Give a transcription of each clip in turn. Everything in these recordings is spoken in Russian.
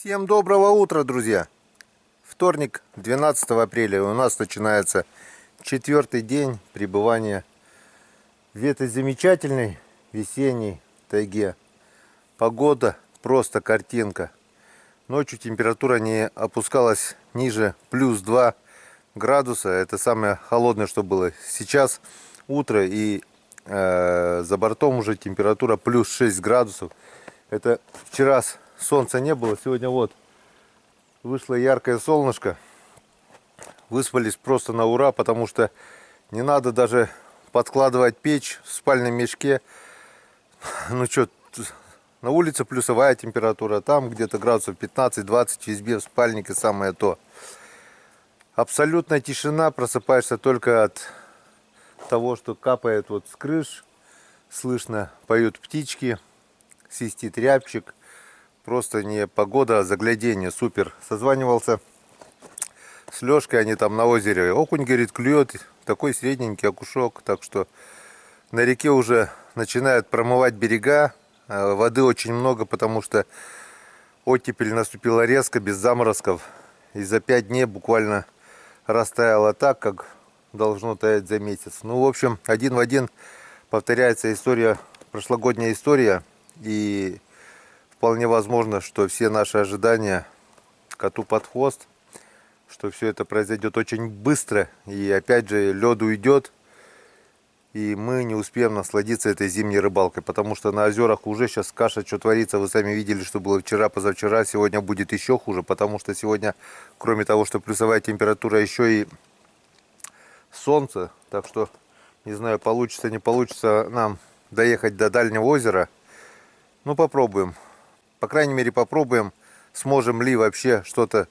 Всем доброго утра, друзья! Вторник, 12 апреля, у нас начинается 4-й день пребывания в этой замечательной весенней тайге. Погода просто картинка. Ночью температура не опускалась ниже плюс 2 градуса. Это самое холодное, что было. Сейчас утро, и за бортом уже температура плюс 6 градусов. Это вчера солнца не было, сегодня вот вышло яркое солнышко. Выспались просто на ура, потому что не надо даже подкладывать печь в спальном мешке. Ну что, на улице плюсовая температура, там где-то градусов 15-20, везде в спальнике самое то. Абсолютная тишина, просыпаешься только от того, что капает вот с крыш, слышно, поют птички, свистит рябчик. Просто не погода, а заглядение, супер. Созванивался с Лешкой, они там на озере. Окунь, говорит, клюет, такой средненький окушок. Так что на реке уже начинают промывать берега. Воды очень много, потому что оттепель наступила резко, без заморозков. И за 5 дней буквально растаяло так, как должно таять за месяц. Ну, в общем, один в один повторяется история, прошлогодняя история. И вполне возможно, что все наши ожидания коту под хвост, что все это произойдет очень быстро, и опять же лед уйдет, и мы не успеем насладиться этой зимней рыбалкой, потому что на озерах уже сейчас каша, что творится, вы сами видели, что было вчера, позавчера, сегодня будет еще хуже, потому что сегодня, кроме того, что плюсовая температура, еще и солнце, так что не знаю, получится, не получится нам доехать до дальнего озера, ну попробуем. По крайней мере, попробуем, сможем ли вообще что-то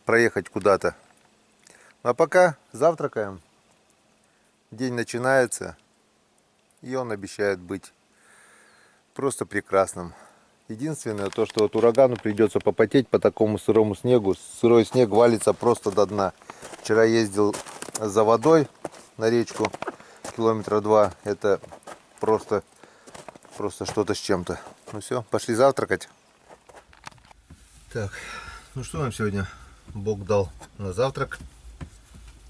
проехать куда-то. А пока завтракаем. День начинается, и он обещает быть просто прекрасным. Единственное, то, что вот урагану придется попотеть по такому сырому снегу. Сырой снег валится просто до дна. Вчера ездил за водой на речку, километра 2. Это просто что-то с чем-то. Ну все, пошли завтракать. Так, ну что нам сегодня Бог дал на завтрак?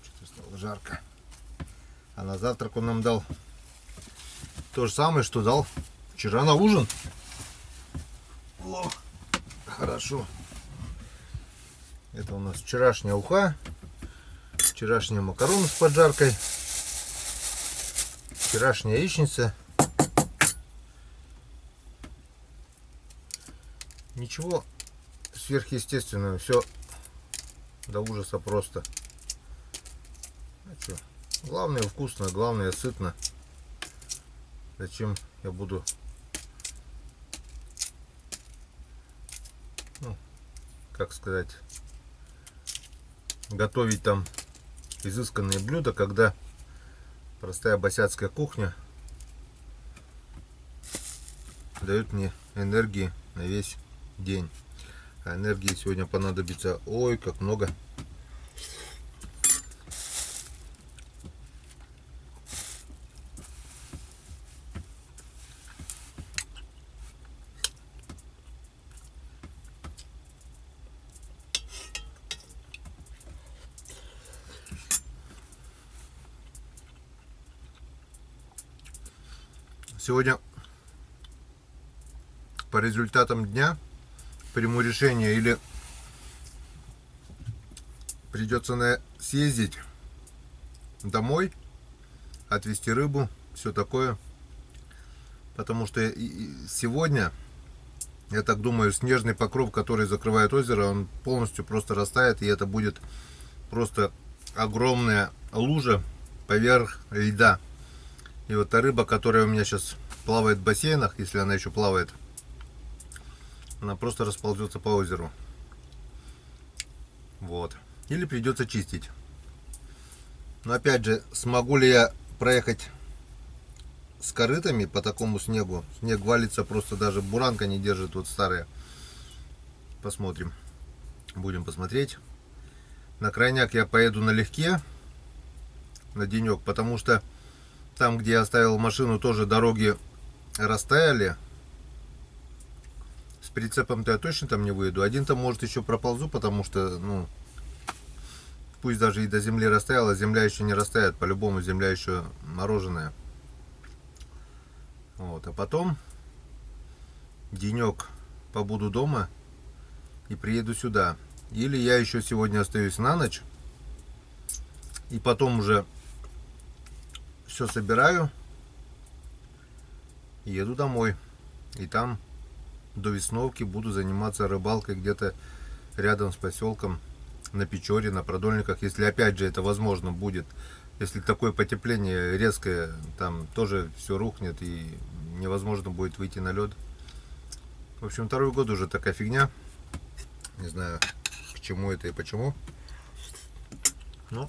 Что-то стало жарко. А на завтрак он нам дал то же самое, что дал вчера на ужин. О, хорошо. Это у нас вчерашняя уха, вчерашние макароны с поджаркой, вчерашняя яичница. Ничего сверхъестественного, все до ужаса просто. А что? Главное вкусно, главное сытно. Зачем я буду, ну, как сказать, готовить там изысканные блюда, когда простая босяцкая кухня дает мне энергии на весь день. А энергии сегодня понадобится ой как много. Сегодня по результатам дня приму решение: или придется съездить домой, отвезти рыбу, все такое. Потому что сегодня, я так думаю, снежный покров, который закрывает озеро, он полностью просто растает, и это будет просто огромная лужа поверх льда. И вот та рыба, которая у меня сейчас плавает в бассейнах, если она еще плавает, она просто расползется по озеру. Вот. Или придется чистить. Но опять же, смогу ли я проехать с корытами по такому снегу? Снег валится, просто даже буранка не держит, вот старая. Посмотрим. Будем посмотреть. На крайняк я поеду налегке на денек, потому что там, где я оставил машину, тоже дороги растаяли. прицепом-то я точно там не выйду. Один-то, может, еще проползу, потому что, ну, пусть даже и до земли растаяла, земля еще не растает. По-любому земля еще мороженая. Вот, а потом денек побуду дома и приеду сюда. Или я еще сегодня остаюсь на ночь. И потом уже все собираю. И еду домой. И там до Весновки буду заниматься рыбалкой где-то рядом с поселком на Печоре, на Продольниках. Если опять же это возможно будет. Если такое потепление резкое, там тоже все рухнет и невозможно будет выйти на лед. В общем, второй год уже такая фигня. Не знаю, к чему это и почему. Но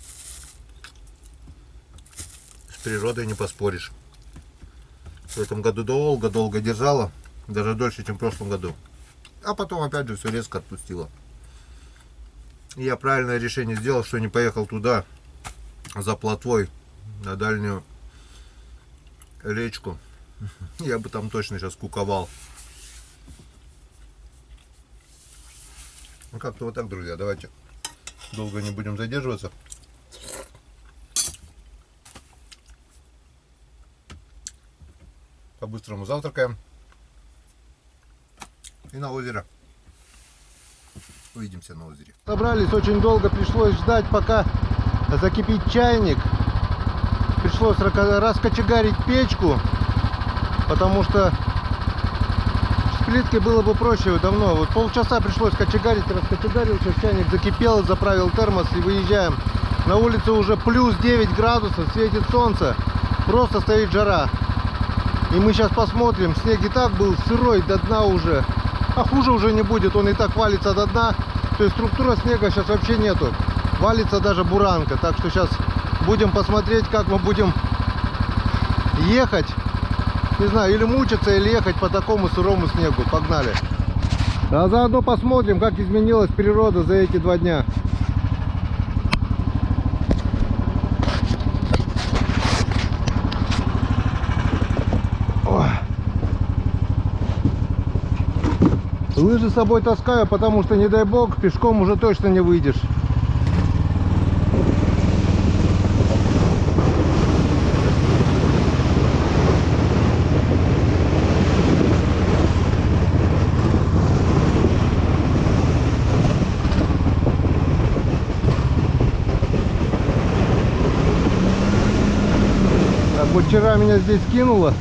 с природой не поспоришь. В этом году долго держала. Даже дольше, чем в прошлом году. А потом опять же все резко отпустило. И я правильное решение сделал, что не поехал туда за плотвой на дальнюю речку. Я бы там точно сейчас куковал. Ну как-то вот так, друзья. Давайте долго не будем задерживаться. По-быстрому завтракаем. И на озеро. Увидимся на озере. Собрались очень долго, пришлось ждать, пока закипит чайник. Пришлось раскочегарить печку, потому что с плиткой было бы проще давно. Вот полчаса пришлось кочегарить, раскочегарил, сейчас чайник закипел, заправил термос и выезжаем. На улице уже плюс 9 градусов, светит солнце, просто стоит жара. И мы сейчас посмотрим, снег и так был сырой до дна уже. А хуже уже не будет, он и так валится до дна. То есть структура снега сейчас вообще нету. Валится даже буранка. Так что сейчас будем посмотреть, как мы будем ехать. Не знаю, или мучиться, или ехать по такому сырому снегу. Погнали. А заодно посмотрим, как изменилась природа за эти 2 дня. Лыжи с собой таскаю, потому что, не дай бог, пешком уже точно не выйдешь. Так вот вчера меня здесь кинуло.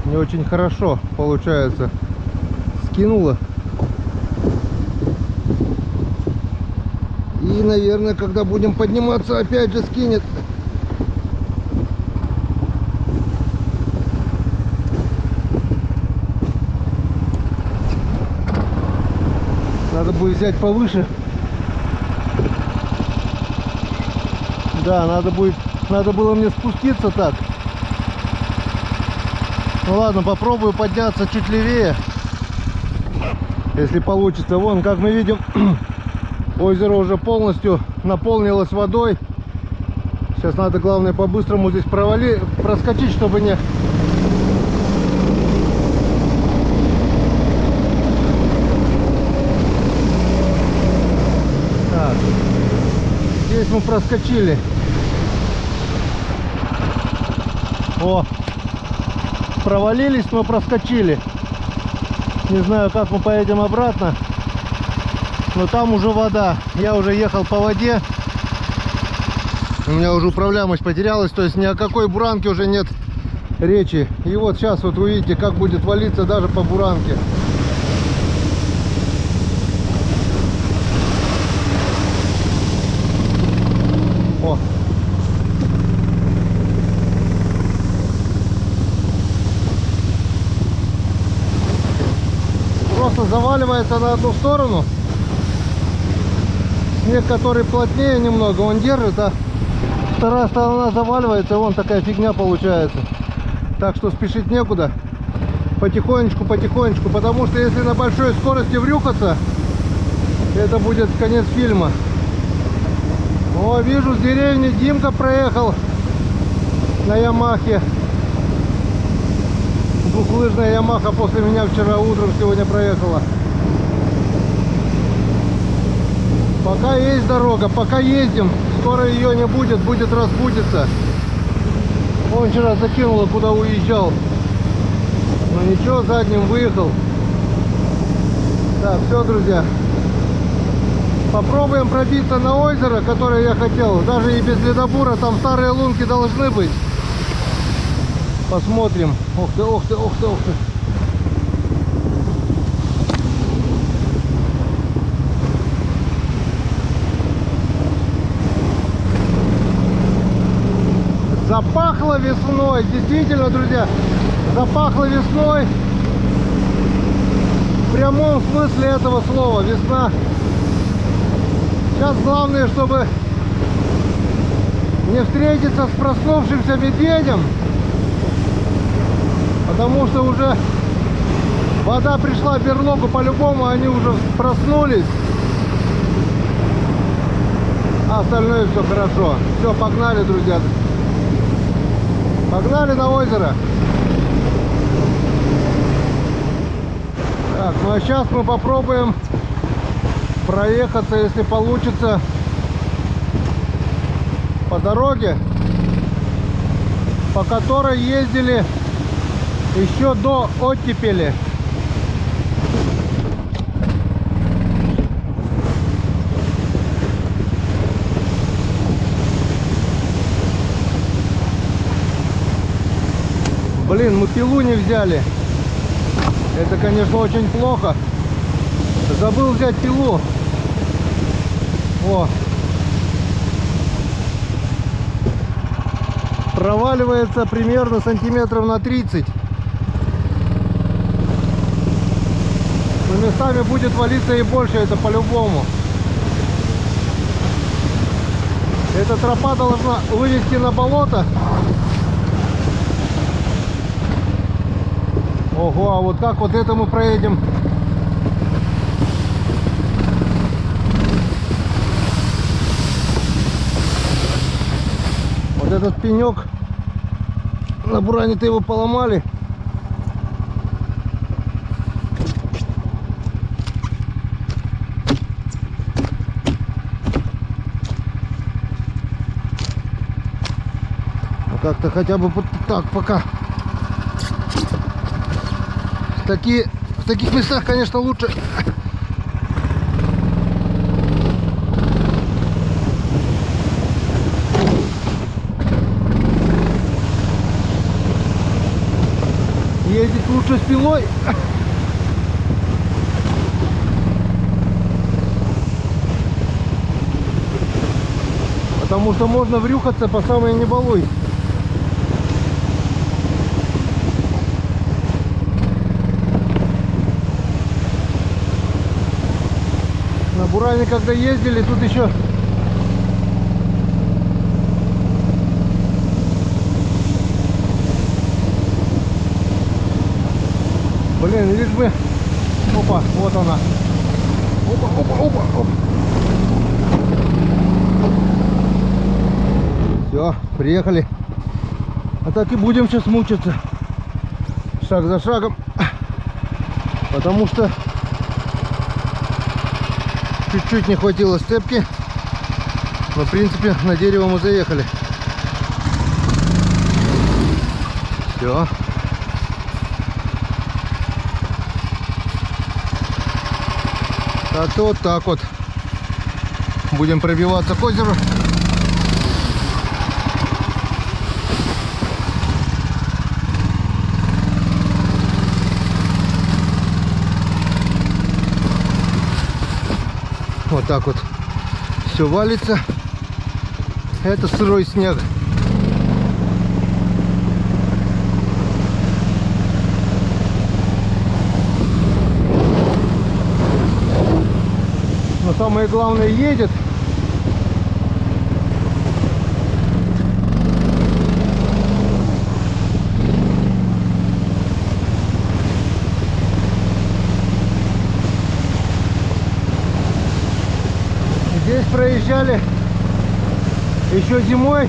Не очень хорошо получается. Скинуло. И, наверное, когда будем подниматься, опять же скинет. Надо будет взять повыше. Да, надо было мне спуститься так. Ну ладно, попробую подняться чуть левее, если получится. Вон, как мы видим, озеро уже полностью наполнилось водой. Сейчас надо, главное, по-быстрому здесь проскочить, чтобы не... Так, здесь мы проскочили. О! Провалились, но проскочили. Не знаю, как мы поедем обратно, но там уже вода. Я уже ехал по воде. У меня уже управляемость потерялась, то есть ни о какой буранке уже нет речи. И вот сейчас вот вы видите, как будет валиться даже по буранке. О! Просто заваливается на одну сторону. Снег, который плотнее немного, он держит, а вторая сторона заваливается, и вон такая фигня получается. Так что спешить некуда. Потихонечку, потихонечку, потому что если на большой скорости врюхаться, это будет конец фильма. О, вижу, с деревни Димка проехал на Ямахе. Двухлыжная Ямаха после меня вчера утром сегодня проехала. Пока есть дорога, пока ездим. Скоро ее не будет, будет распутиться. Он вчера закинуло, куда уезжал. Но ничего, задним выехал. Так, все, друзья. Попробуем пробиться на озеро, которое я хотел. Даже и без ледобура, там старые лунки должны быть. Посмотрим. Ух ты, ух ты, ух ты, ух ты. Запахло весной. Действительно, друзья, запахло весной. В прямом смысле этого слова. Весна. Сейчас главное, чтобы не встретиться с проснувшимся медведем. Потому что уже вода пришла в берлогу, по-любому они уже проснулись. А остальное все хорошо. Все, погнали, друзья. Погнали на озеро. Так, ну а сейчас мы попробуем проехаться, если получится, по дороге, по которой ездили еще до оттепели. Блин, мы пилу не взяли. Это, конечно, очень плохо. Забыл взять пилу. О. Проваливается примерно сантиметров на 30. Но местами будет валиться и больше, это по-любому. Эта тропа должна вывести на болото. Ого, а вот как вот это мы проедем? Вот этот пенек, на буране-то его поломали. А как-то хотя бы вот так пока. В таких местах, конечно, лучше ездить лучше с пилой. Потому что можно врюхаться по самой не балуй. На буране, когда ездили, тут еще блин, лишь бы. Опа, вот она. Опа, опа, опа, опа. Все, приехали. А так и будем сейчас мучиться. Шаг за шагом. Потому что чуть-чуть не хватило сцепки. Но в принципе на дерево мы заехали. Все. А то вот так вот будем пробиваться к озеру. Вот так вот все валится. Это сырой снег. Но самое главное, едет. Здесь проезжали еще зимой,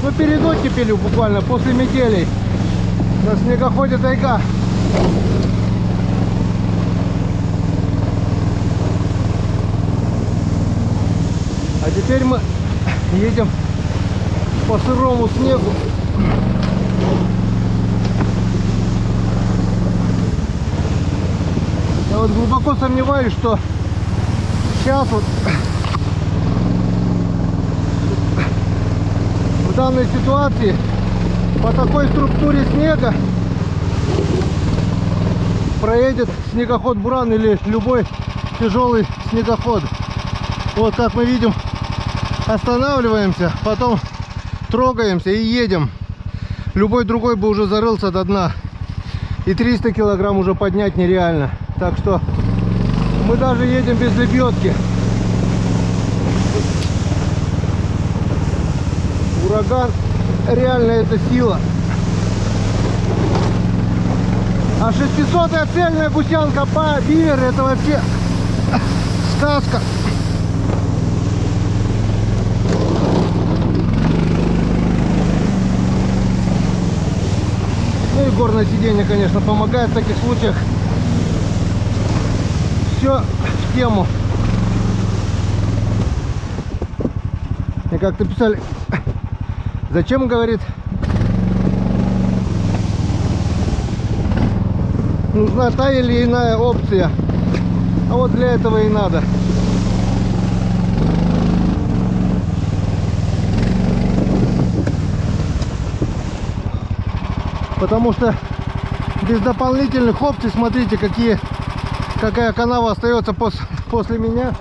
ну перед оттепелью буквально, после метелей. На снегоходе тайга. А теперь мы едем по сырому снегу. Я вот глубоко сомневаюсь, что сейчас вот в данной ситуации по такой структуре снега проедет снегоход Буран или любой тяжелый снегоход. Вот как мы видим, останавливаемся, потом трогаемся и едем. Любой другой бы уже зарылся до дна. И 300 килограмм уже поднять нереально. Так что мы даже едем без лебедки. Ураган реально это сила. А 600-я цельная гусянка Бивер — это вообще сказка. Ну и горное сиденье, конечно, помогает в таких случаях. Все в тему. И как-то писали, зачем, говорит, нужна та или иная опция. А вот для этого и надо. Потому что без дополнительных опций, смотрите, какая канава остается после меня.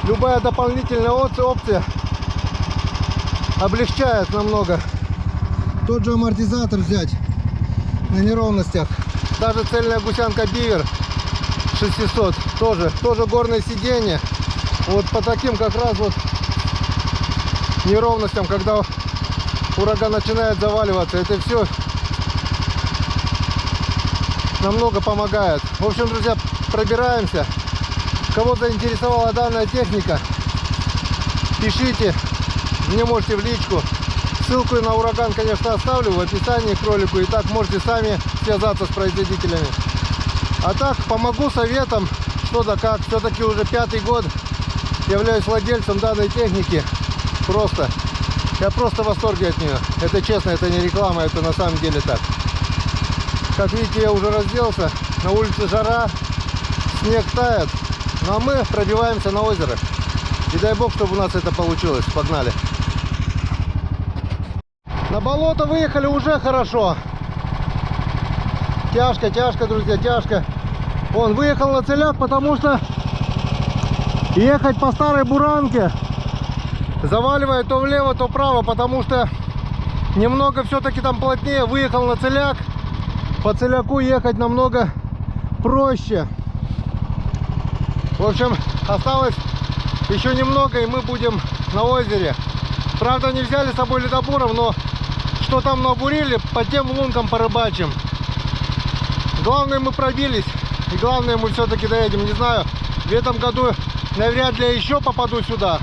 Любая дополнительная опция облегчает намного. Тот же амортизатор взять на неровностях. Даже цельная гусянка Бивер 600 тоже горное сиденье. Вот по таким как раз вот неровностям, когда ураган начинает заваливаться, это все намного помогает. В общем, друзья, пробираемся. Кого заинтересовала данная техника, пишите, мне можете в личку. Ссылку на ураган, конечно, оставлю в описании к ролику, и так можете сами связаться с производителями. А так, помогу советом, что да как. Все-таки уже 5-й год являюсь владельцем данной техники. Я просто в восторге от нее. Это честно, это не реклама, это на самом деле так. Как видите, я уже разделся. На улице жара, снег тает. Ну а мы пробиваемся на озеро. И дай бог, чтобы у нас это получилось. Погнали. На болото выехали уже хорошо. Тяжко, друзья, тяжко. Он выехал на целяк, потому что ехать по старой буранке заваливает то влево, то вправо, потому что немного все-таки там плотнее. Выехал на целяк. По целяку ехать намного проще. В общем, осталось еще немного, и мы будем на озере. Правда, не взяли с собой ледобуров, но что там набурили, по тем лункам порыбачим. Главное, мы пробились. И главное, мы все-таки доедем. Не знаю, в этом году навряд ли я еще попаду сюда.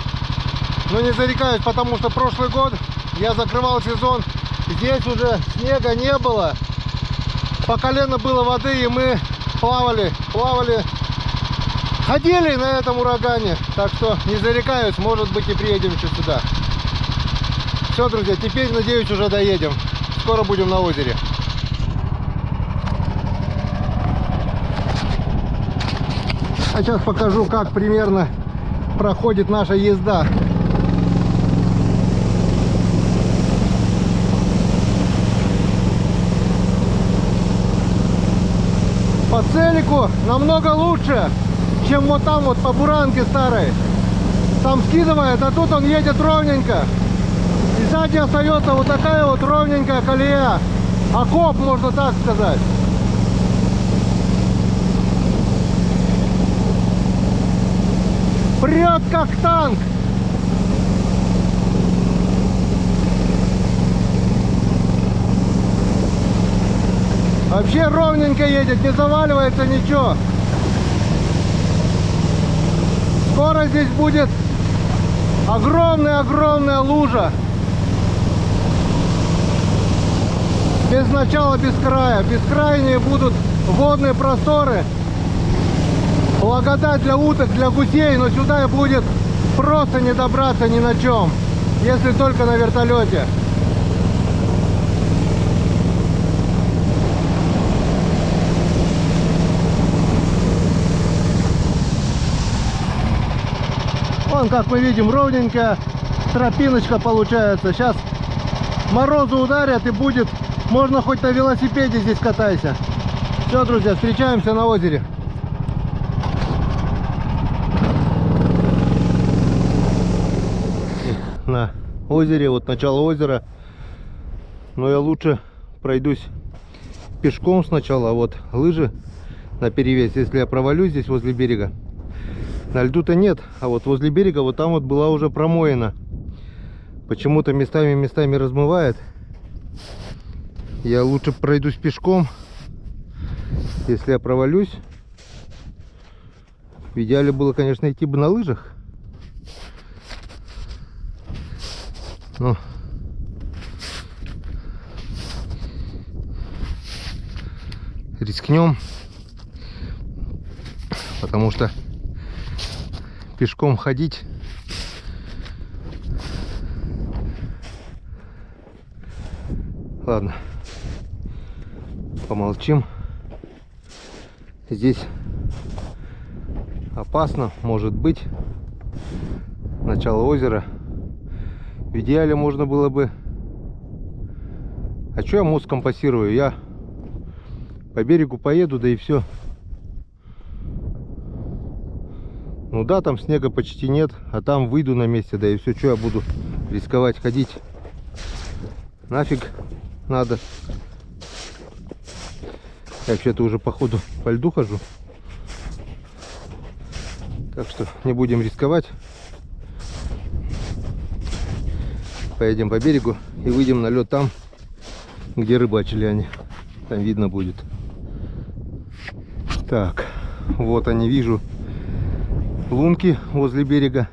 Но не зарекаюсь, потому что прошлый год я закрывал сезон. Здесь уже снега не было. По колено было воды, и мы плавали. Ходили на этом урагане. Так что не зарекаюсь, может быть, и приедем еще сюда. Все, друзья, теперь, надеюсь, уже доедем. Скоро будем на озере. А сейчас покажу, как примерно проходит наша езда. По целику намного лучше, чем вот там вот по буранке старой. Там скидывает, а тут он едет ровненько. И сзади остается вот такая вот ровненькая колея. Окоп, можно так сказать. Прет как танк. Вообще ровненько едет, не заваливается ничего. Скоро здесь будет огромная лужа. без начала, без края. Бескрайние будут водные просторы. Благодать для уток, для гусей, но сюда будет просто не добраться ни на чем, если только на вертолете. Вон, как мы видим, ровненькая тропиночка получается. Сейчас морозы ударят и будет, можно хоть на велосипеде здесь катайся. Все, друзья, встречаемся на озере. На озере, вот начало озера. Но я лучше пройдусь пешком сначала, а вот лыжи наперевес, если я провалюсь здесь возле берега. На льду-то нет, а вот возле берега вот там вот была уже промоина. Почему-то местами размывает. Я лучше пройдусь пешком. Если я провалюсь, в идеале было, конечно, идти бы на лыжах. Но рискнем, потому что пешком ходить ладно, помолчим. Здесь опасно, может быть, начало озера. В идеале можно было бы... А что я мост компасирую? Я по берегу поеду, да и все. Ну да, там снега почти нет, а там выйду на месте, да и все. Что я буду рисковать ходить? Нафиг надо. Я вообще-то уже походу по льду хожу. Так что не будем рисковать. Поедем по берегу и выйдем на лед там, где рыбачили они. Там видно будет. Так, вот они, вижу лунки возле берега.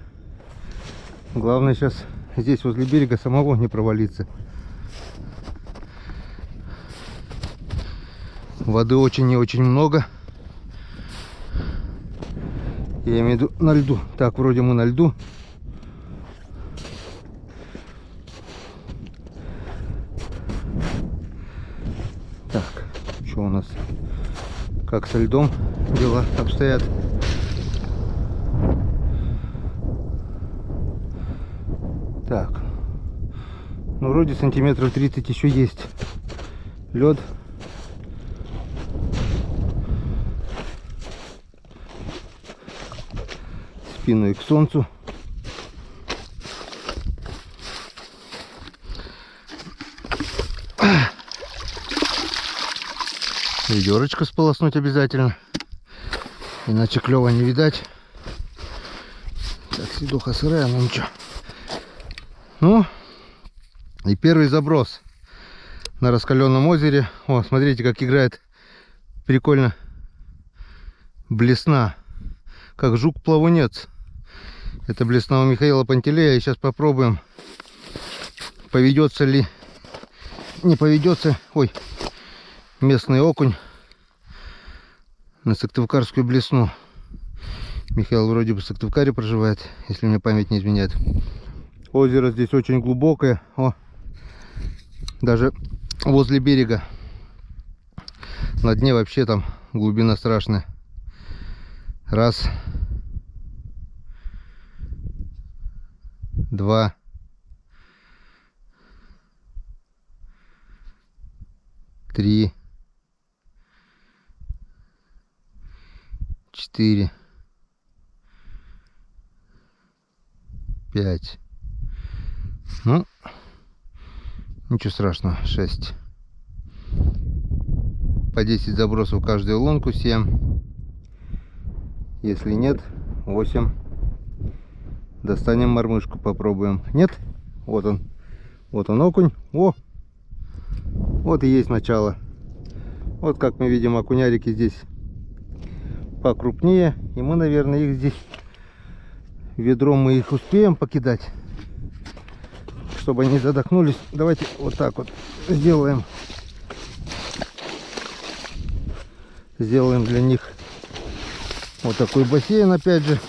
Главное сейчас здесь возле берега самого не провалиться. Воды очень и очень много. Я имею в виду на льду. Так, вроде мы на льду. Так, что у нас? Как со льдом дела обстоят? Так, ну вроде сантиметров 30 еще есть лед. Спиной к солнцу. Ведерочко сполоснуть обязательно, иначе клёва не видать. Так, седуха сырая, ну ничего. Ну и первый заброс на раскаленном озере. О, смотрите, как играет прикольно блесна, как жук-плавунец. Это блесна у Михаила Пантелея. И сейчас попробуем, поведется ли, не поведется. Ой, местный окунь на сыктывкарскую блесну. Михаил вроде бы в Сыктывкаре проживает, если мне память не изменяет. Озеро здесь очень глубокое. О, даже возле берега. На дне вообще там глубина страшная. Раз, два, три, четыре, пять. Ну, ничего страшного. 6. По 10 забросов в каждую лунку. 7. Если нет, 8. Достанем мормышку, попробуем. Нет? Вот он. Вот он, окунь. О! Вот и есть начало. Вот как мы видим, окунярики здесь покрупнее. И мы, наверное, их здесь ведром мы их успеем покидать, чтобы они задохнулись. Давайте вот так вот сделаем. Сделаем для них вот такой бассейн опять же.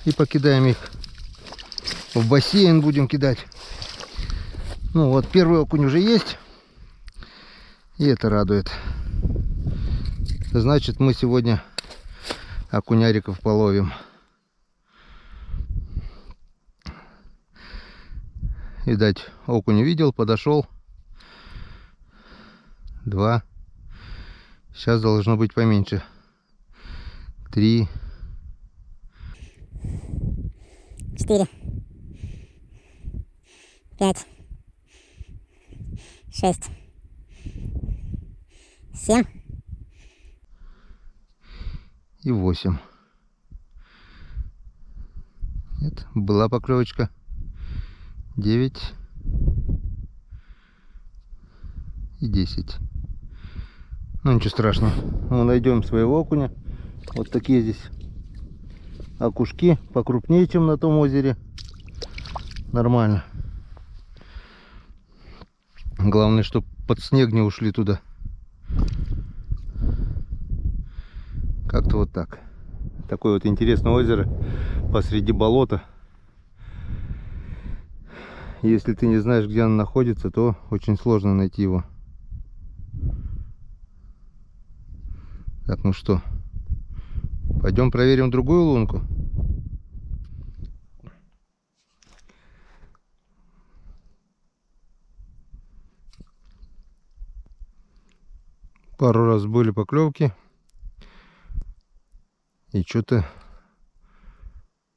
И покидаем их в бассейн, будем кидать. Ну вот, первый окунь уже есть. И это радует. Значит, мы сегодня окуняриков половим. Видать, окунь увидел, подошел. 2. Сейчас должно быть поменьше. 3. 4, 5, 6, 7 и 8. Нет, была поклевочка. 9 и 10. Ну ничего страшного. Мы найдем своего окуня. Вот такие здесь окушки, покрупнее, чем на том озере. Нормально. Главное, чтобы под снег не ушли туда. Как-то вот так. Такое вот интересное озеро посреди болота. Если ты не знаешь, где оно находится, то очень сложно найти его. Так, ну что, пойдем проверим другую лунку. Пару раз были поклевки. И что-то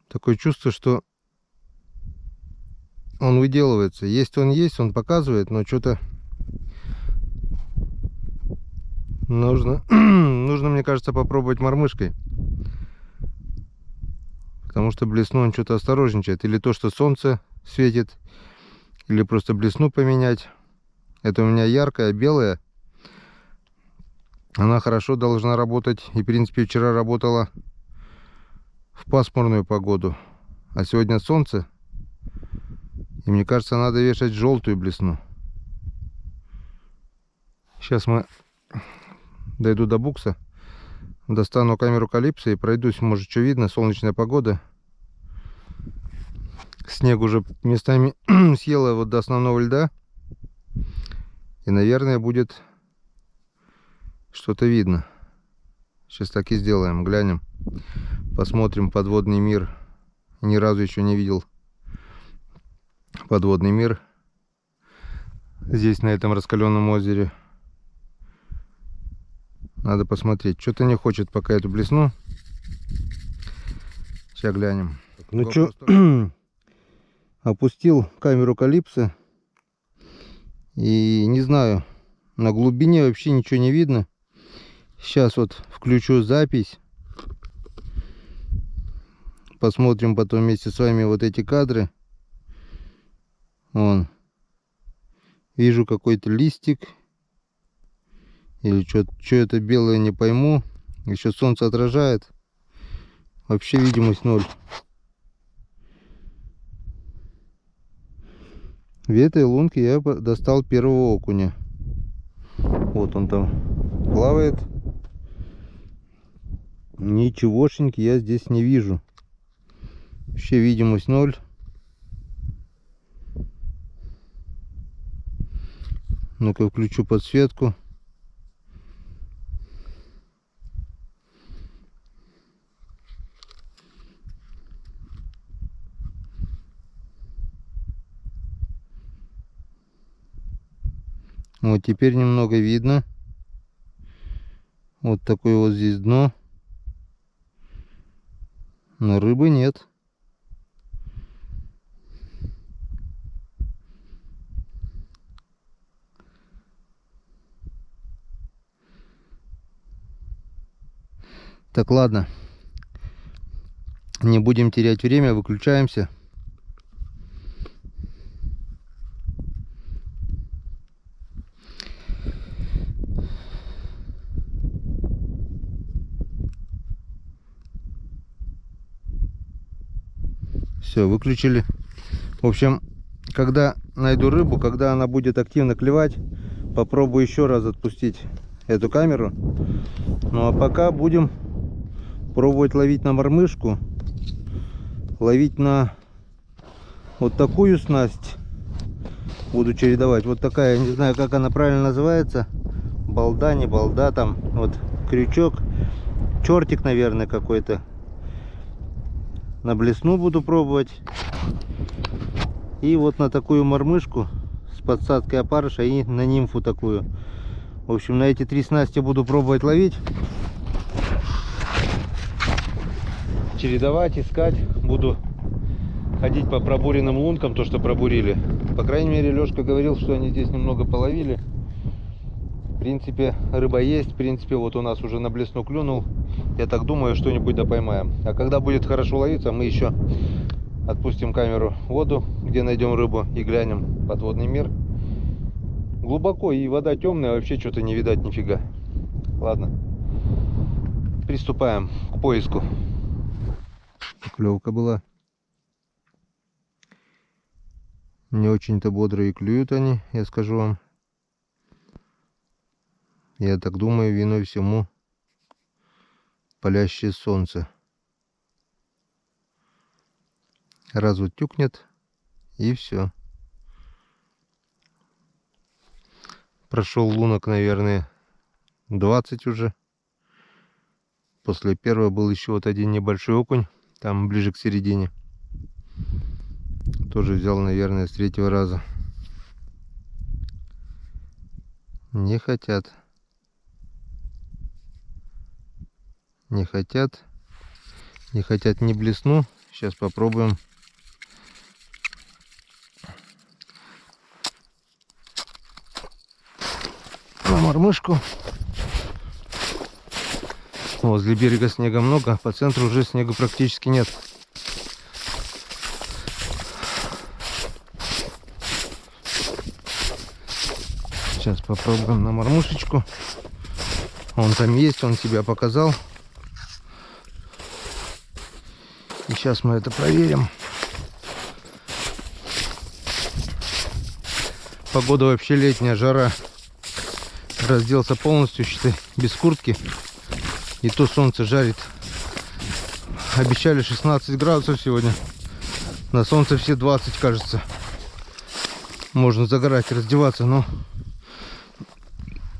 такое чувство, что он выделывается. Есть, он показывает, но что-то нужно, мне кажется, попробовать мормышкой. Потому что блесну он что-то осторожничает. Или то, что солнце светит, или просто блесну поменять. Это у меня яркая, белая. Она хорошо должна работать. И, в принципе, вчера работала в пасмурную погоду. А сегодня солнце. И мне кажется, надо вешать желтую блесну. Сейчас мы дойду до букса. Достану камеру Калипсо и пройдусь. Может, что видно. Солнечная погода. Снег уже местами съела вот до основного льда. И, наверное, будет что-то видно. Сейчас так и сделаем. Глянем. Посмотрим подводный мир. Ни разу еще не видел подводный мир здесь, на этом раскаленном озере. Надо посмотреть. Что-то не хочет пока эту блесну. Сейчас глянем. Ну что, опустил камеру Калипсо. И не знаю, на глубине вообще ничего не видно. Сейчас вот включу запись. Посмотрим потом вместе с вами вот эти кадры. Вон. Вижу какой-то листик. Или что это белое, не пойму. Еще солнце отражает. Вообще видимость 0. В этой лунке я достал первого окуня. Вот он там плавает. Ничегошеньки я здесь не вижу. Вообще видимость 0. Ну-ка включу подсветку. Вот теперь немного видно. Вот такое вот здесь дно. Но рыбы нет. Так, ладно. Не будем терять время, выключаемся. Все, выключили. В общем, когда найду рыбу, когда она будет активно клевать, Попробую еще раз отпустить эту камеру. Ну а пока будем пробовать ловить на мормышку. Ловить на вот такую снасть. Буду чередовать. Вот такая, не знаю, как она правильно называется. Балда, не балда, там вот крючок. Чертик, наверное, какой-то. На блесну буду пробовать. И вот на такую мормышку с подсадкой опарыша и на нимфу такую. В общем, на эти 3 снасти буду пробовать ловить. Чередовать, искать. Буду ходить по пробуренным лункам, то, что пробурили. По крайней мере, Лешка говорил, что они здесь немного половили. В принципе, рыба есть. В принципе, вот у нас уже на блесну клюнул. Я так думаю, что-нибудь да поймаем. А когда будет хорошо ловиться, мы еще отпустим камеру в воду, где найдем рыбу, и глянем подводный мир. Глубоко, и вода темная, вообще что-то не видать нифига. Ладно, приступаем к поиску. Клевка была. Не очень-то бодро и клюют они, я скажу вам. Я так думаю, виной всему палящее солнце. Раз вот тюкнет, и все. Прошел лунок, наверное, 20 уже. После первого был еще вот один небольшой окунь, там ближе к середине. Тоже взял, наверное, с 3-го раза. Не хотят. Не хотят. Не хотят ни блесну. Сейчас попробуем. На мормышку. Возле берега снега много, по центру уже снега практически нет. Сейчас попробуем на мормышечку. Он там есть, он себя показал. И сейчас мы это проверим. Погода вообще летняя, жара. Разделся полностью, считай, без куртки. И то солнце жарит. Обещали 16 градусов сегодня. На солнце все 20, кажется. Можно загорать, раздеваться, но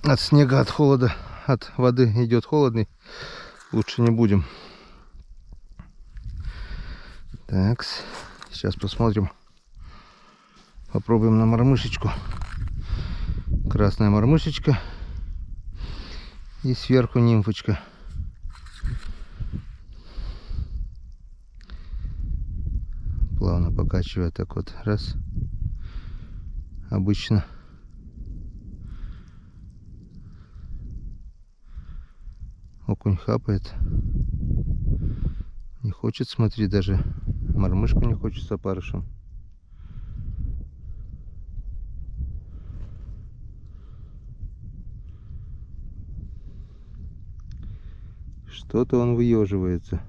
от снега, от холода, от воды идет холодный. Лучше не будем. Так, сейчас посмотрим. Попробуем на мормышечку. Красная мормышечка. И сверху нимфочка. Плавно покачивая так вот. Раз. Обычно. Окунь хапает. Не хочет смотреть даже. Мормышку не хочет с опарышем. Что-то он выеживается.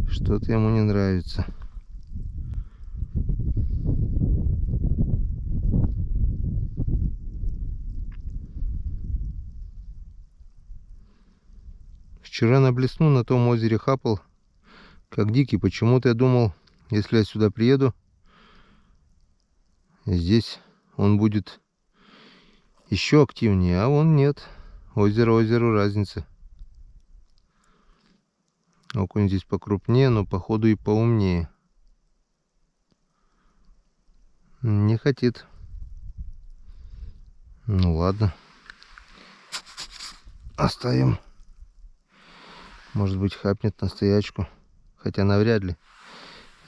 Что-то ему не нравится. Вчера на блесну на том озере хапал, как дикий. Почему-то я думал, если я сюда приеду, здесь он будет еще активнее, а он нет. Озеро озеру разница. Окунь здесь покрупнее, но походу и поумнее. Не хотит. Ну ладно. Оставим. Может быть, хапнет на стоячку. Хотя навряд ли.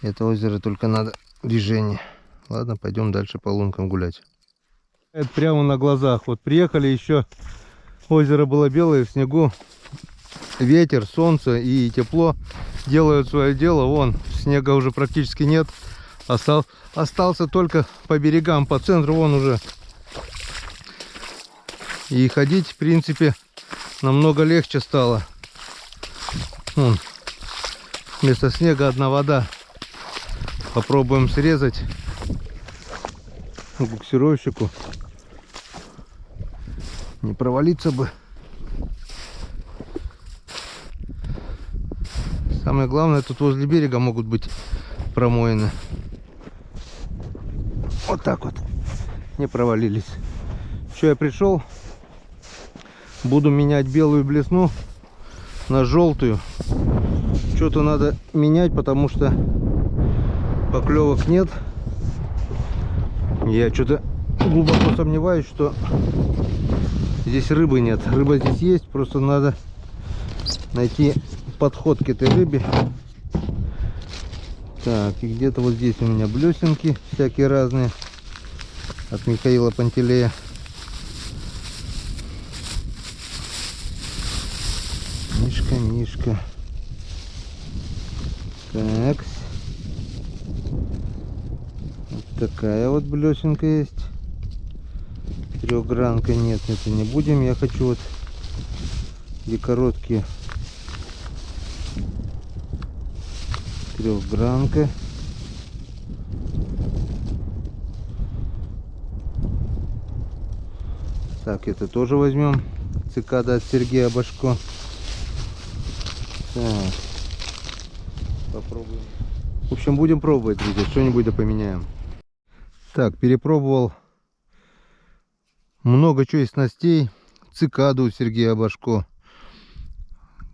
Это озеро только надо движение. Ладно, пойдем дальше по лункам гулять. Это прямо на глазах. Вот приехали еще. Озеро было белое в снегу. Ветер, солнце и тепло делают свое дело. Вон, снега уже практически нет. Остался только по берегам, по центру вон уже. И ходить, в принципе, намного легче стало. Вон, вместо снега одна вода. Попробуем срезать. буксировщику. Не провалиться бы. Самое главное, тут возле берега могут быть промоины. Вот так вот. Не провалились. Что я пришел? Буду менять белую блесну на желтую. Что-то надо менять, потому что поклевок нет. Я что-то глубоко сомневаюсь, что здесь рыбы нет. Рыба здесь есть, просто надо найти подход к этой рыбе. Так, и где-то вот здесь у меня блесенки всякие разные от Михаила Пантелея. Мишка. Так. Вот такая вот блесенка есть. Трехгранка нет, это не будем. Я хочу вот где короткие. Трехгранка. Так, это тоже возьмем. Цикада от Сергея Башко. Так. Попробуем. В общем, будем пробовать, друзья. Что-нибудь да поменяем. Так, перепробовал много чего из снастей. Цикаду у Сергея Башко.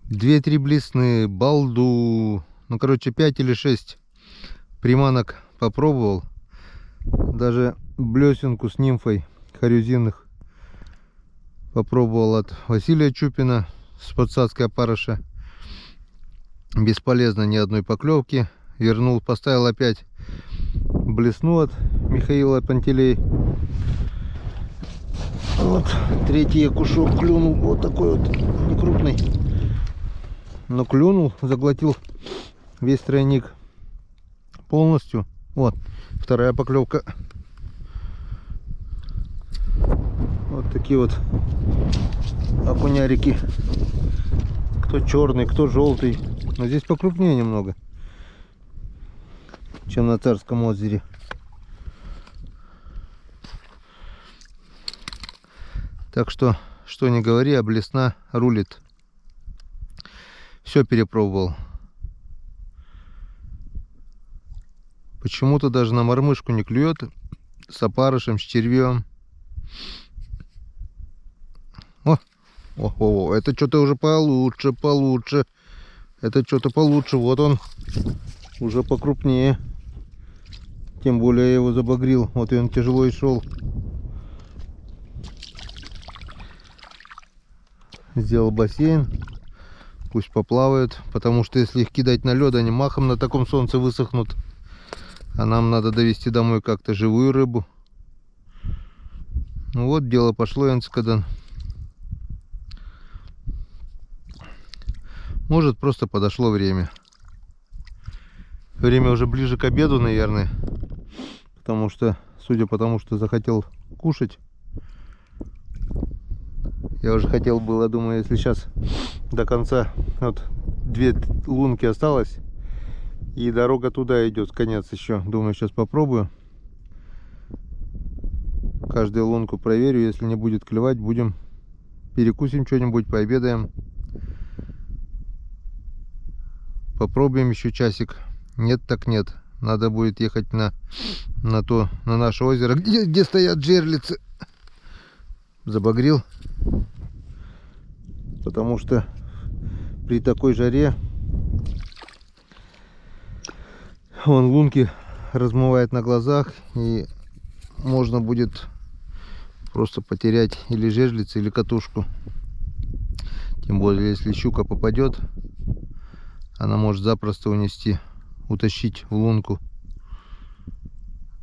2-3 блесны, балду. Ну, короче, 5 или 6 приманок попробовал. Даже блесенку с нимфой хорюзинных попробовал от Василия Чупина с подсадской опарыша. Бесполезно, ни одной поклевки. Вернул, поставил опять блесну от Михаила Пантелей. Вот третий кушок клюнул, вот такой вот, не крупный, но клюнул, заглотил весь тройник полностью. Вот вторая поклевка. Вот такие вот окунярики, кто черный, кто желтый, но здесь покрупнее немного, чем на Царском озере. Так что не говори, а блесна рулит. Все перепробовал. Почему-то даже на мормышку не клюет. С опарышем, с червем. О, это что-то уже получше. Это что-то получше. Вот он. Уже покрупнее. Тем более я его забагрил. Вот и он тяжело и шел. Сделал бассейн. Пусть поплавают. Потому что если их кидать на лед, они махом на таком солнце высохнут. А нам надо довести домой как-то живую рыбу. Ну вот, дело пошло, Энцкадан. Может, просто подошло время. Время уже ближе к обеду, наверное. Потому что, судя по тому, что захотел кушать. Я уже хотел было, думаю, если сейчас до конца, вот 2 лунки осталось. И дорога туда идет, конец еще. Думаю, сейчас попробую. Каждую лунку проверю. Если не будет клевать, будем перекусим что-нибудь, пообедаем. Попробуем еще часик. Нет, так нет. Надо будет ехать на наше озеро, где стоят жерлицы. Забагрил. Потому что при такой жаре он лунки размывает на глазах, и можно будет просто потерять или жерлицу, или катушку. Тем более, если щука попадет, она может запросто утащить в лунку.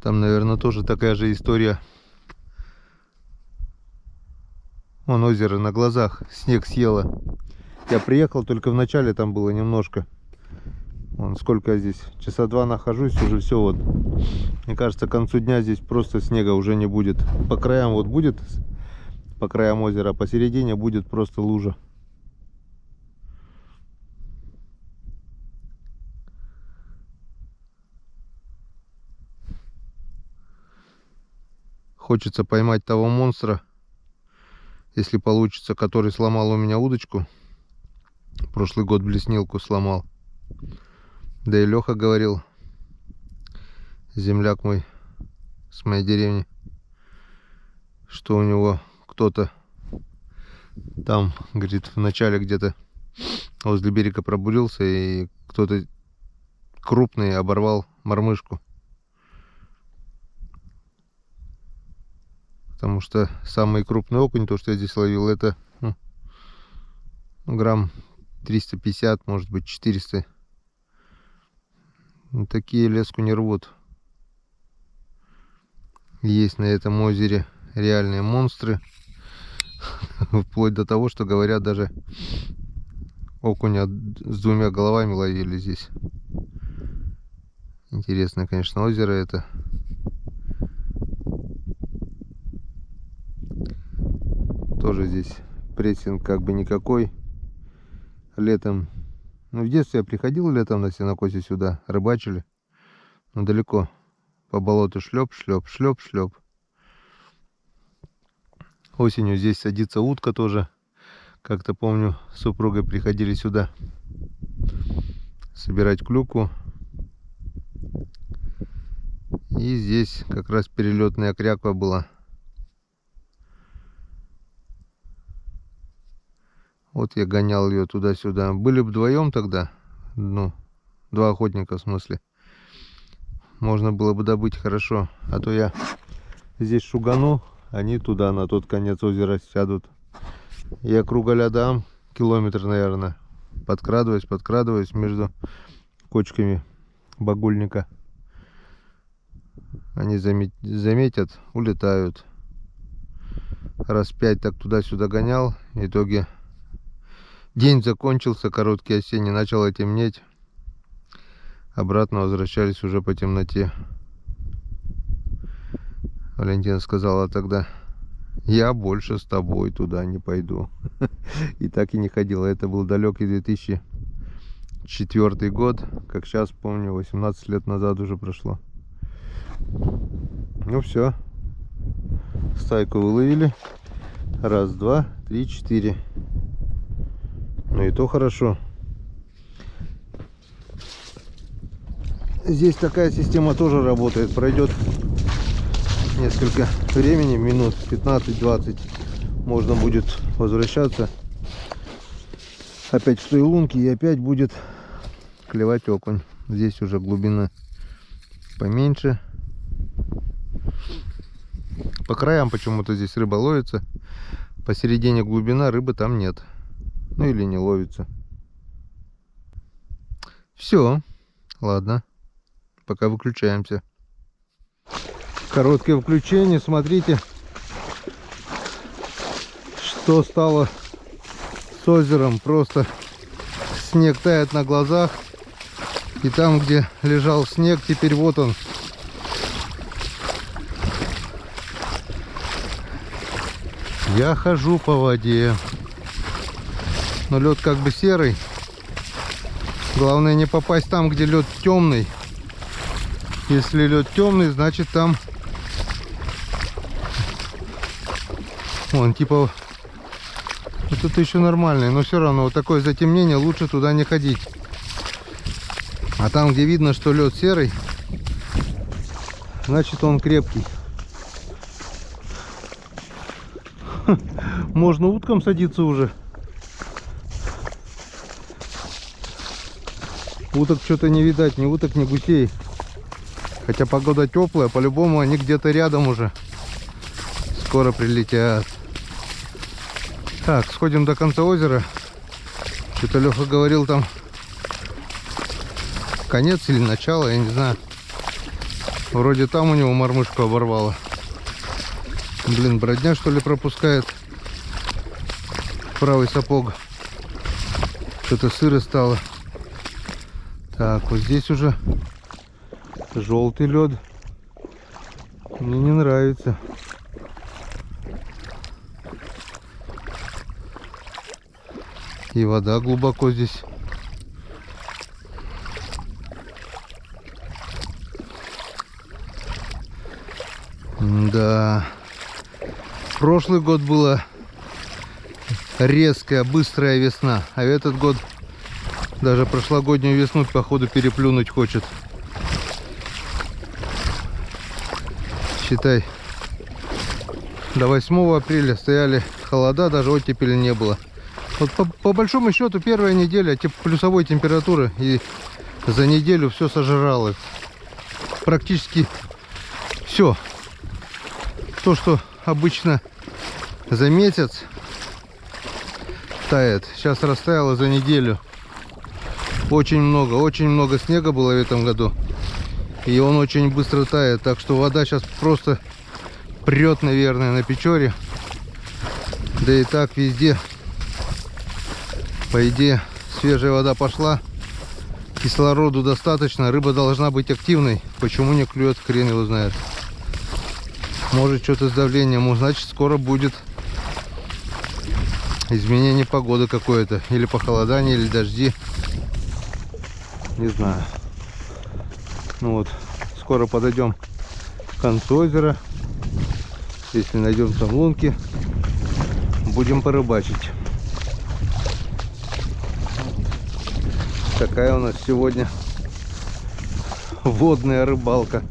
Там, наверное, тоже такая же история. Вон озеро на глазах, снег съело. Я приехал, только в начале там было немножко. Вон сколько я здесь, часа 2 нахожусь, уже все вот. Мне кажется, к концу дня здесь просто снега уже не будет. По краям вот будет, по краям озера, а посередине будет просто лужа. Хочется поймать того монстра, если получится, который сломал у меня удочку. Прошлый год блеснилку сломал. Да и Леха говорил, земляк мой с моей деревни, что у него кто-то там, говорит, в начале где-то возле берега пробурился, и кто-то крупный оборвал мормышку. Потому что самый крупный окунь, то, что я здесь ловил, это грамм 350, может быть 400. Такие леску не рвут. Есть на этом озере реальные монстры. Вплоть до того, что говорят, даже окуня с двумя головами ловили здесь. Интересное, конечно, озеро это. Тоже здесь прессинг как бы никакой. Летом, ну в детстве я приходил летом на сенокосе сюда, рыбачили. Но далеко. По болоту шлеп, шлеп, шлеп, шлеп. Осенью здесь садится утка тоже. Как-то помню, с супругой приходили сюда собирать клюкву. И здесь как раз перелетная кряква была. Вот я гонял ее туда-сюда. Были бы вдвоем тогда, ну, два охотника в смысле. Можно было бы добыть хорошо. А то я здесь шугану, они туда, на тот конец озера сядут. Я кругаля дам, километр, наверное. Подкрадываюсь между кочками багульника. Они заметят, улетают. Раз 5 так туда-сюда гонял. В итоге день закончился, короткий осенний, начало темнеть. Обратно возвращались уже по темноте. Валентина сказала тогда: я больше с тобой туда не пойду. И так и не ходила. Это был далекий 2004 год. Как сейчас помню, 18 лет назад уже прошло. Ну все. Стайку выловили. Раз, два, три, четыре. Ну и то хорошо. Здесь такая система тоже работает. Пройдет несколько времени, минут 15-20, можно будет возвращаться опять в той лунке, и опять будет клевать окунь. Здесь уже глубина поменьше. По краям почему-то здесь рыба ловится. Посередине глубина, рыбы там нет. Ну или не ловится. Все, ладно. Пока выключаемся. Короткое включение. Смотрите, что стало с озером. Просто снег тает на глазах. И там, где лежал снег, теперь вот он. Я хожу по воде. Но лед как бы серый. Главное не попасть там, где лед темный. Если лед темный, значит там вон типа вот это еще нормальный, но все равно вот такое затемнение, лучше туда не ходить. А там, где видно, что лед серый, значит он крепкий. Можно уткам садиться уже. Уток что-то не видать, ни уток, ни гусей. Хотя погода теплая, по-любому они где-то рядом уже. Скоро прилетят. Так, сходим до конца озера. Что-то Леха говорил, там конец или начало, я не знаю. Вроде там у него мормышку оборвало. Блин, бродня что ли пропускает правый сапог. Что-то сыро стало. Так, вот здесь уже желтый лед. Мне не нравится. И вода глубоко здесь. Да. Прошлый год была резкая, быстрая весна, а этот год даже прошлогоднюю весну, походу, переплюнуть хочет. Считай, до 8 апреля стояли холода, даже оттепели не было. Вот по большому счету первая неделя плюсовой температуры, и за неделю все сожрало. Практически все. То, что обычно за месяц тает, сейчас растаяло за неделю. Очень много снега было в этом году. И он очень быстро тает. Так что вода сейчас просто прет, наверное, на Печоре. Да и так везде. По идее, свежая вода пошла. Кислороду достаточно. Рыба должна быть активной. Почему не клюет, хрен его знает. Может, что-то с давлением. Значит, скоро будет изменение погоды какое-то. Или похолодание, или дожди. Не знаю. Ну вот, скоро подойдем к концу озера. Если найдем там лунки, будем порыбачить. Такая у нас сегодня водная рыбалка.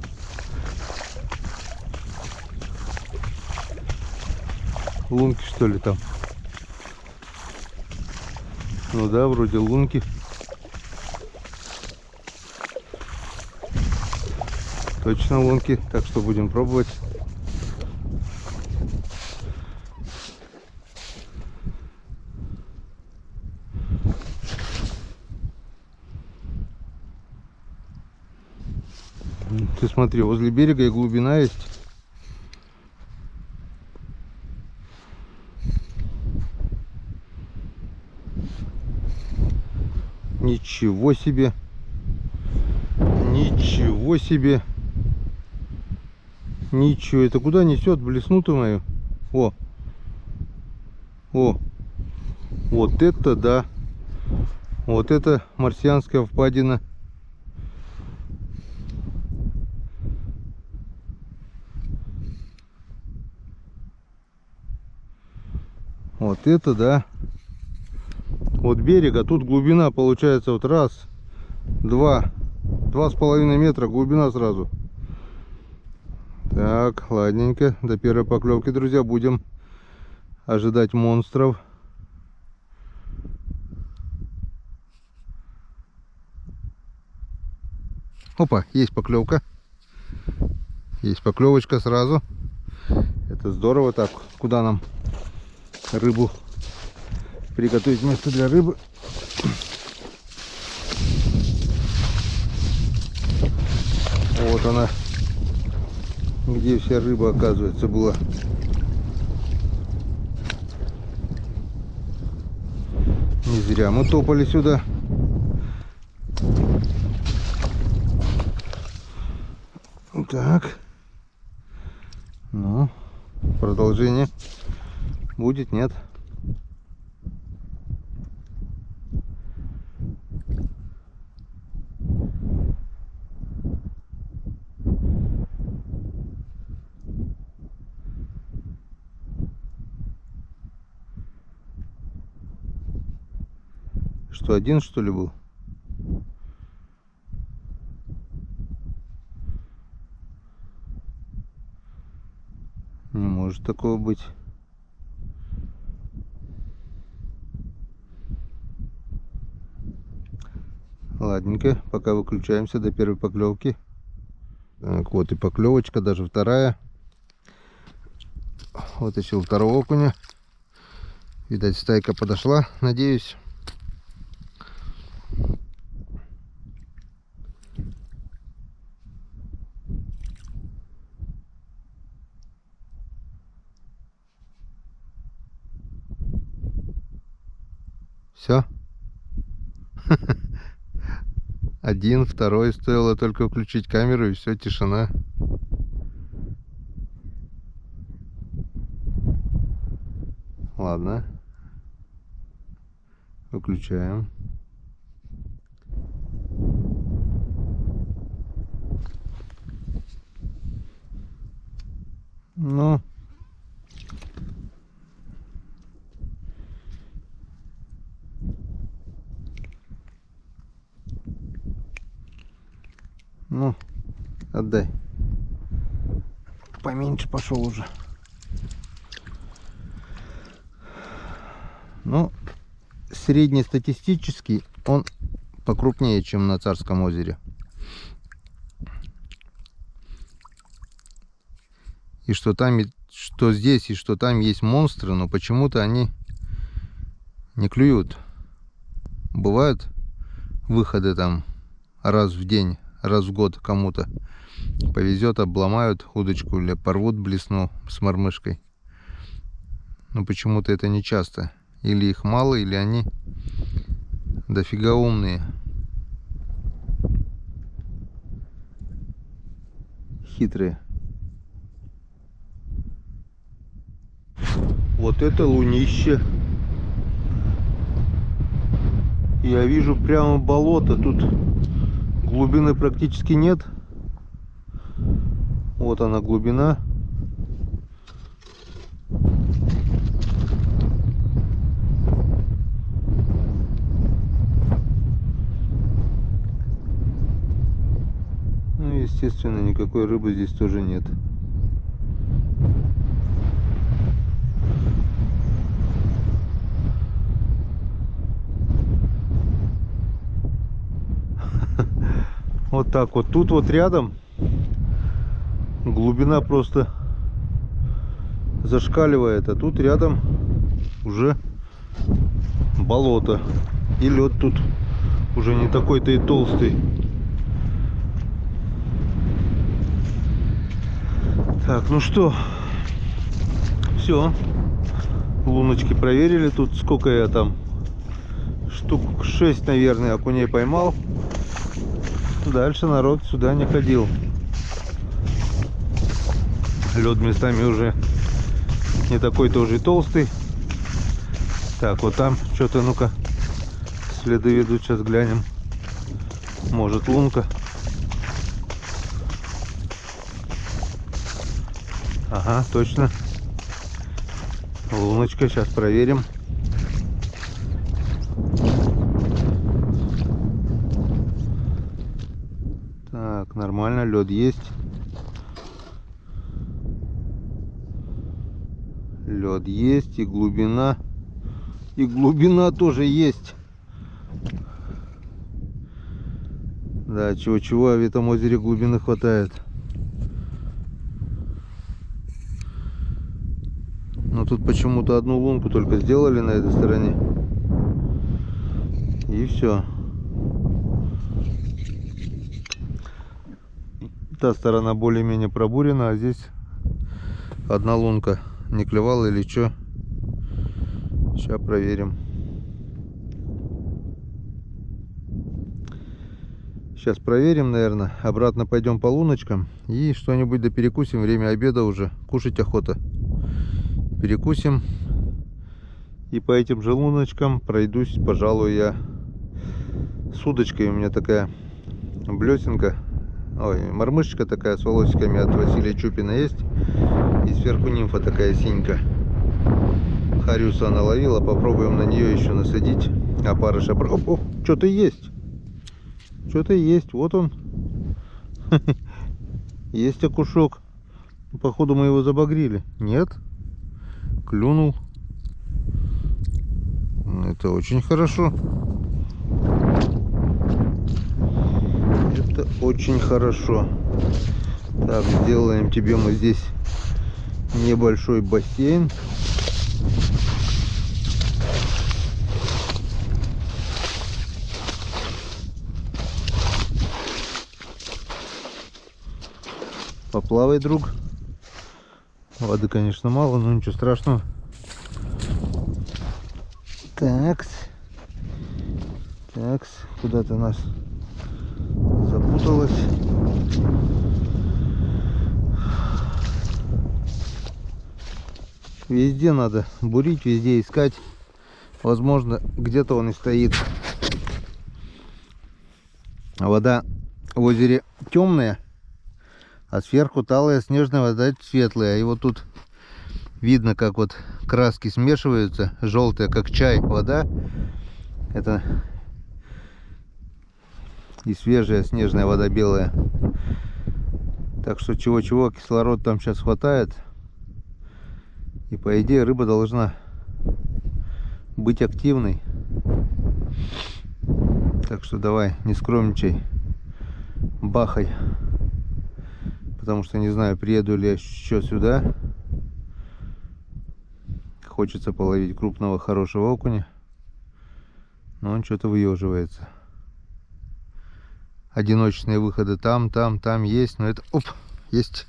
Лунки, что ли, там? Ну да, вроде лунки. Точно лунки, так что будем пробовать. Ты смотри, возле берега и глубина есть. Ничего себе! Ничего себе! Ничего, это куда несет, блесну-то мою? О! О! Вот это да! Вот это марсианская впадина. Вот это да! Вот берег, а тут глубина получается вот раз, два, 2,5 метра глубина сразу. Так, ладненько, до первой поклевки, друзья, будем ожидать монстров. Опа, есть поклевка. Есть поклевочка сразу. Это здорово. Так, куда нам рыбу приготовить, место для рыбы? Вот она, где вся рыба, оказывается, была. Не зря мы топали сюда. Так. Ну, продолжение будет, нет? Что, один, что ли, был? Не может такого быть. Ладненько, пока выключаемся до первой поклевки. Так, вот и поклевочка, даже вторая. Вот еще второго окуня. Видать, стайка подошла, надеюсь. Все. Один, второй, стоило только включить камеру, и все, тишина. Ладно. Выключаем. Ну, Ну, отдай. Поменьше пошел уже. Ну, среднестатистический он покрупнее, чем на Царском озере. И что там, что здесь, и что там есть монстры, но почему-то они не клюют. Бывают выходы там раз в день, раз в год кому-то повезет, обломают удочку или порвут блесну с мормышкой. Но почему-то это не часто. Или их мало, или они дофига умные. Хитрые. Вот это лунище. Я вижу прямо болото. Тут глубины практически нет. Вот она глубина. Ну, естественно, никакой рыбы здесь тоже нет. Вот так вот. Тут вот рядом глубина просто зашкаливает, а тут рядом уже болото. И лед тут уже не такой-то и толстый. Так, ну что, все, луночки проверили. Тут сколько я там, штук 6, наверное, окуней поймал. Дальше народ сюда не ходил. Лед местами уже не такой-то уже толстый. Так, вот там что-то, ну-ка, следы ведут, сейчас глянем. Может, лунка. Ага, точно. Луночка, сейчас проверим. Так, нормально, лед есть. Лед есть, и глубина тоже есть. Да, чего-чего, а в этом озере глубины хватает. Но тут почему-то одну лунку только сделали на этой стороне. И все. Та сторона более-менее пробурена, а здесь одна лунка. Не клевала или что? Сейчас проверим. Сейчас проверим, наверное. Обратно пойдем по луночкам и что-нибудь да перекусим. Время обеда уже. Кушать охота. Перекусим. И по этим же луночкам пройдусь, пожалуй, я с удочкой. У меня такая блесенка. Ой, мормышечка такая с волосиками от Василия Чупина есть. И сверху нимфа такая синька. Хариуса она ловила. Попробуем на нее еще насадить. Опарыша. О, что-то есть. Что-то есть. Вот он. Есть окушок. Походу мы его забагрили. Нет. Клюнул. Это очень хорошо. Это очень хорошо. Так, сделаем тебе мы здесь небольшой бассейн. Поплавай, друг. Воды, конечно, мало, но ничего страшного. Такс. Такс. Куда-то нас запуталась. Везде надо бурить, везде искать. Возможно, где-то он и стоит. Вода в озере темная, а сверху талая снежная вода светлая. И вот тут видно, как вот краски смешиваются. Желтая, как чай, вода. Это И свежая снежная вода белая. Так что чего-чего, кислород там сейчас хватает. И по идее рыба должна быть активной. Так что давай, не скромничай, бахай. Потому что не знаю, приеду ли я еще сюда. Хочется половить крупного хорошего окуня. Но он что-то выеживается. Одиночные выходы там есть. Но это... Оп! Есть.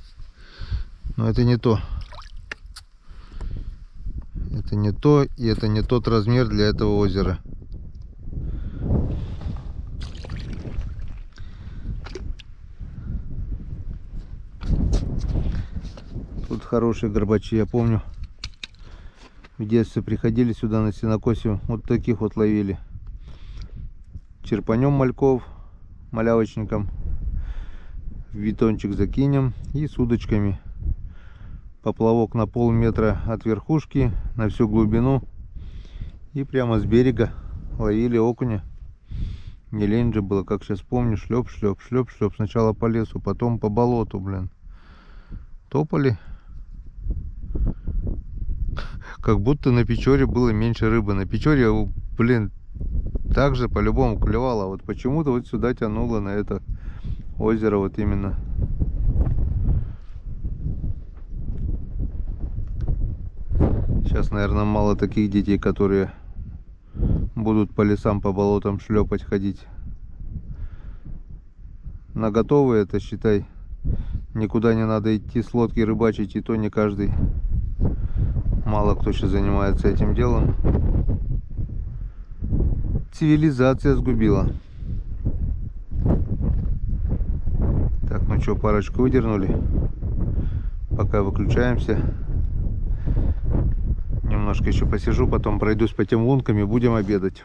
Но это не то. Это не то. И это не тот размер для этого озера. Тут хорошие горбачи. Я помню, в детстве приходили сюда на сенокосе. Вот таких вот ловили. Черпанем мальков, малявочником. В бетончик закинем и с удочками. Поплавок на полметра от верхушки, на всю глубину. И прямо с берега ловили окуня. Не лень же было, как сейчас помню. Шлеп, шлеп, шлеп, шлеп. Сначала по лесу, потом по болоту, блин. Топали. Как будто на Печоре было меньше рыбы. На Печоре, блин, также по-любому клевало. А вот почему-то вот сюда тянуло, на это озеро вот именно. Сейчас, наверное, мало таких детей, которые будут по лесам, по болотам шлепать, ходить. На готовые это, считай, никуда не надо идти с лодки рыбачить, и то не каждый. Мало кто сейчас занимается этим делом. Цивилизация сгубила. Так, ну что, парочку выдернули. Пока выключаемся. Немножко еще посижу, потом пройдусь по тем лункам и будем обедать.